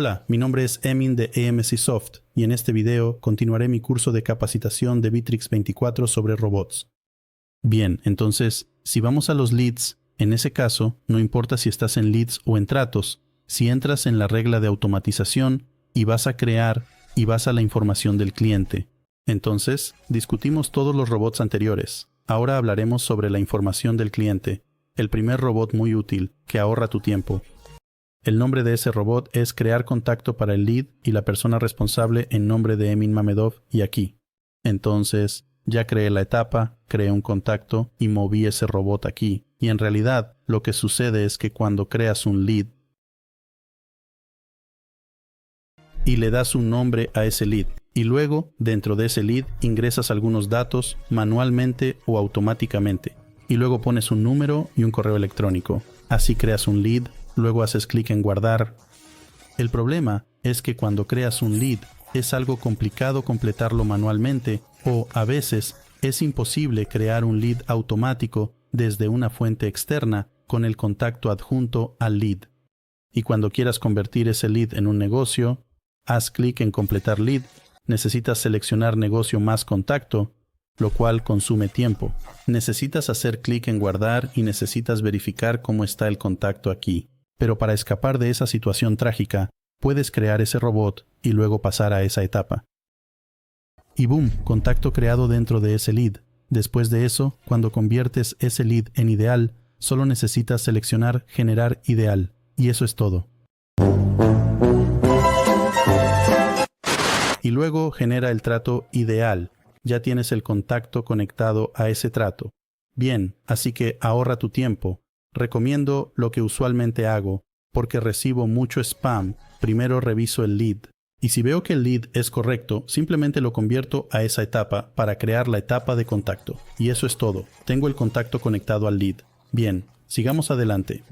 Hola, mi nombre es Emin de AMC Soft y en este video continuaré mi curso de capacitación de Bittrex 24 sobre robots. Bien, entonces, si vamos a los leads, en ese caso, no importa si estás en leads o en tratos, si entras en la regla de automatización y vas a crear y vas a la información del cliente. Entonces, discutimos todos los robots anteriores. Ahora hablaremos sobre la información del cliente, el primer robot muy útil, que ahorra tu tiempo. El nombre de ese robot es crear contacto para el lead y la persona responsable en nombre de Emin Mamedov y aquí. Entonces, ya creé la etapa, creé un contacto y moví ese robot aquí. Y en realidad, lo que sucede es que cuando creas un lead y le das un nombre a ese lead, y luego, dentro de ese lead, ingresas algunos datos manualmente o automáticamente, y luego pones un número y un correo electrónico. Así creas un lead. Luego haces clic en guardar. El problema es que cuando creas un lead es algo complicado completarlo manualmente o a veces es imposible crear un lead automático desde una fuente externa con el contacto adjunto al lead. Y cuando quieras convertir ese lead en un negocio, haz clic en completar lead, necesitas seleccionar negocio más contacto, lo cual consume tiempo. Necesitas hacer clic en guardar y necesitas verificar cómo está el contacto aquí. Pero para escapar de esa situación trágica, puedes crear ese robot y luego pasar a esa etapa. Y boom, contacto creado dentro de ese lead. Después de eso, cuando conviertes ese lead en ideal, solo necesitas seleccionar generar ideal. Y eso es todo. Y luego genera el trato ideal. Ya tienes el contacto conectado a ese trato. Bien, así que ahorra tu tiempo. Recomiendo lo que usualmente hago, porque recibo mucho spam. Primero reviso el lead, y si veo que el lead es correcto, simplemente lo convierto a esa etapa para crear la etapa de contacto. Y eso es todo. Tengo el contacto conectado al lead. Bien, sigamos adelante.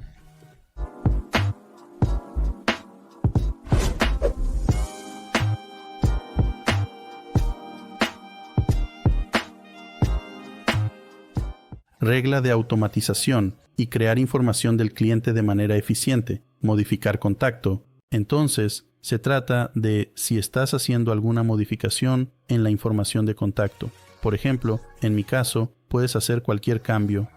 Regla de automatización y crear información del cliente de manera eficiente, modificar contacto. Entonces, se trata de si estás haciendo alguna modificación en la información de contacto. Por ejemplo, en mi caso, puedes hacer cualquier cambio.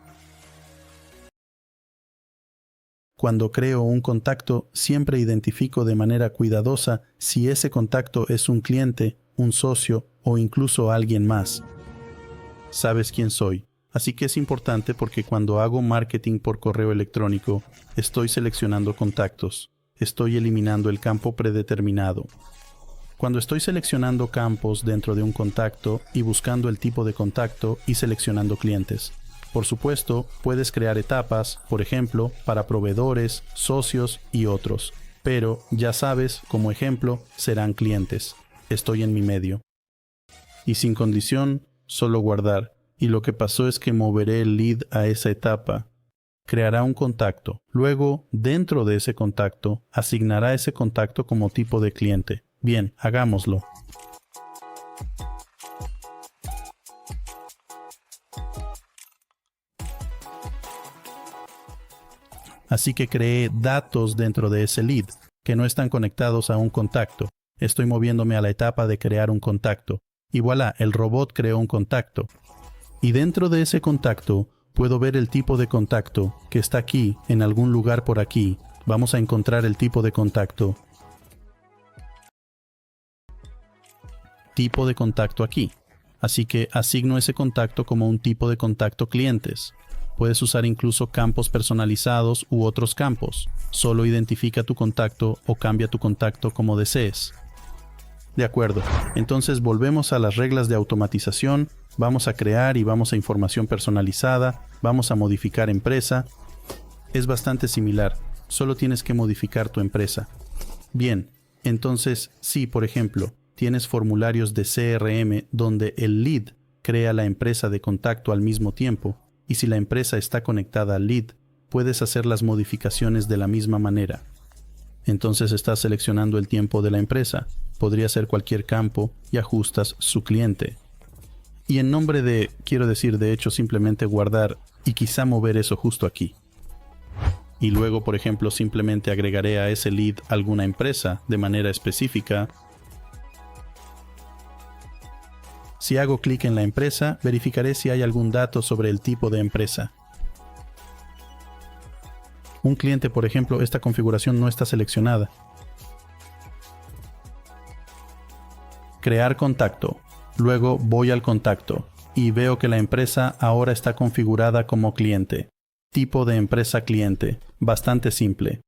Cuando creo un contacto, siempre identifico de manera cuidadosa si ese contacto es un cliente, un socio o incluso alguien más. Sabes quién soy. Así que es importante porque cuando hago marketing por correo electrónico, estoy seleccionando contactos. Estoy eliminando el campo predeterminado. Cuando estoy seleccionando campos dentro de un contacto y buscando el tipo de contacto y seleccionando clientes. Por supuesto, puedes crear etapas, por ejemplo, para proveedores, socios y otros. Pero, ya sabes, como ejemplo, serán clientes. Estoy en mi medio. Y sin condición, solo guardar. Y lo que pasó es que moveré el lead a esa etapa. Creará un contacto. Luego, dentro de ese contacto, asignará ese contacto como tipo de cliente. Bien, hagámoslo. Así que creé datos dentro de ese lead, que no están conectados a un contacto. Estoy moviéndome a la etapa de crear un contacto. Y voilà, el robot creó un contacto. Y dentro de ese contacto, puedo ver el tipo de contacto que está aquí, en algún lugar por aquí. Vamos a encontrar el tipo de contacto. Tipo de contacto aquí. Así que asigno ese contacto como un tipo de contacto clientes. Puedes usar incluso campos personalizados u otros campos. Solo identifica tu contacto o cambia tu contacto como desees. De acuerdo, entonces volvemos a las reglas de automatización. Vamos a crear y vamos a información personalizada, vamos a modificar empresa. Es bastante similar, solo tienes que modificar tu empresa. Bien, entonces, si por ejemplo, tienes formularios de CRM donde el lead crea la empresa de contacto al mismo tiempo, y si la empresa está conectada al lead, puedes hacer las modificaciones de la misma manera. Entonces estás seleccionando el tiempo de la empresa, podría ser cualquier campo y ajustas su cliente. Y en nombre de, quiero decir de hecho simplemente guardar y quizá mover eso justo aquí. y luego, por ejemplo, simplemente agregaré a ese lead alguna empresa de manera específica. Si hago clic en la empresa, verificaré si hay algún dato sobre el tipo de empresa. Un cliente, por ejemplo, esta configuración no está seleccionada. Crear contacto. Luego voy al contacto y veo que la empresa ahora está configurada como cliente. Tipo de empresa cliente. Bastante simple.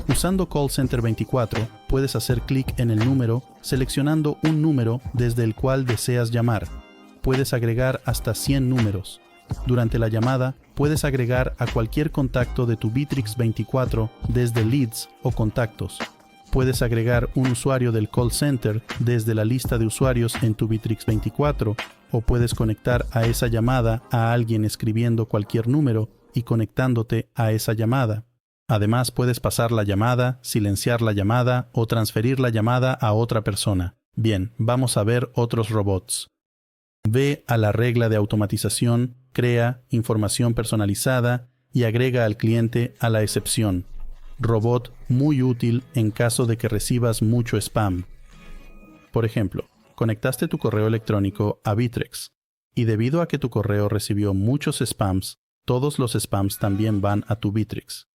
Usando Call Center 24, puedes hacer clic en el número, seleccionando un número desde el cual deseas llamar. Puedes agregar hasta 100 números. Durante la llamada, puedes agregar a cualquier contacto de tu Bittrex 24 desde Leads o Contactos. Puedes agregar un usuario del call center desde la lista de usuarios en tu Bittrex 24, o puedes conectar a esa llamada a alguien escribiendo cualquier número y conectándote a esa llamada. Además, puedes pasar la llamada, silenciar la llamada o transferir la llamada a otra persona. Bien, vamos a ver otros robots. Ve a la regla de automatización, crea información personalizada y agrega al cliente a la excepción. Robot muy útil en caso de que recibas mucho spam. Por ejemplo, conectaste tu correo electrónico a Bittrex y debido a que tu correo recibió muchos spams, todos los spams también van a tu Bittrex.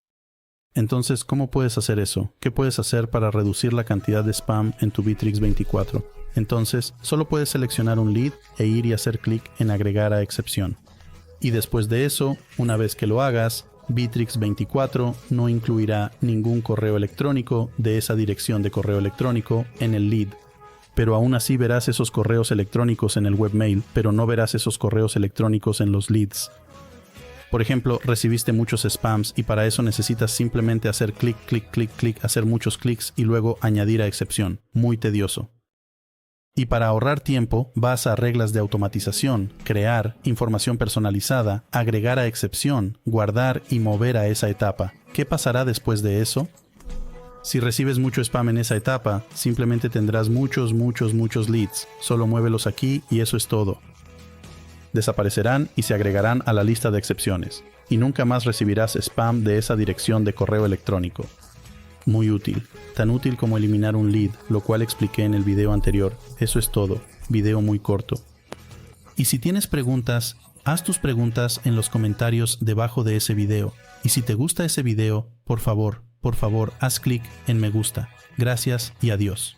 Entonces, ¿cómo puedes hacer eso? ¿Qué puedes hacer para reducir la cantidad de spam en tu Bittrex 24? Entonces, solo puedes seleccionar un lead e ir y hacer clic en agregar a excepción. Y después de eso, una vez que lo hagas, Bittrex 24 no incluirá ningún correo electrónico de esa dirección de correo electrónico en el lead. Pero aún así verás esos correos electrónicos en el webmail, pero no verás esos correos electrónicos en los leads. Por ejemplo, recibiste muchos spams y para eso necesitas simplemente hacer clic, clic, clic, clic, hacer muchos clics y luego añadir a excepción. Muy tedioso. Y para ahorrar tiempo, vas a reglas de automatización, crear, información personalizada, agregar a excepción, guardar y mover a esa etapa. ¿Qué pasará después de eso? Si recibes mucho spam en esa etapa, simplemente tendrás muchos leads. Solo muévelos aquí y eso es todo. Desaparecerán y se agregarán a la lista de excepciones. Y nunca más recibirás spam de esa dirección de correo electrónico. Muy útil. Tan útil como eliminar un lead, lo cual expliqué en el video anterior. Eso es todo. Video muy corto. Y si tienes preguntas, haz tus preguntas en los comentarios debajo de ese video. Y si te gusta ese video, por favor, haz clic en me gusta. Gracias y adiós.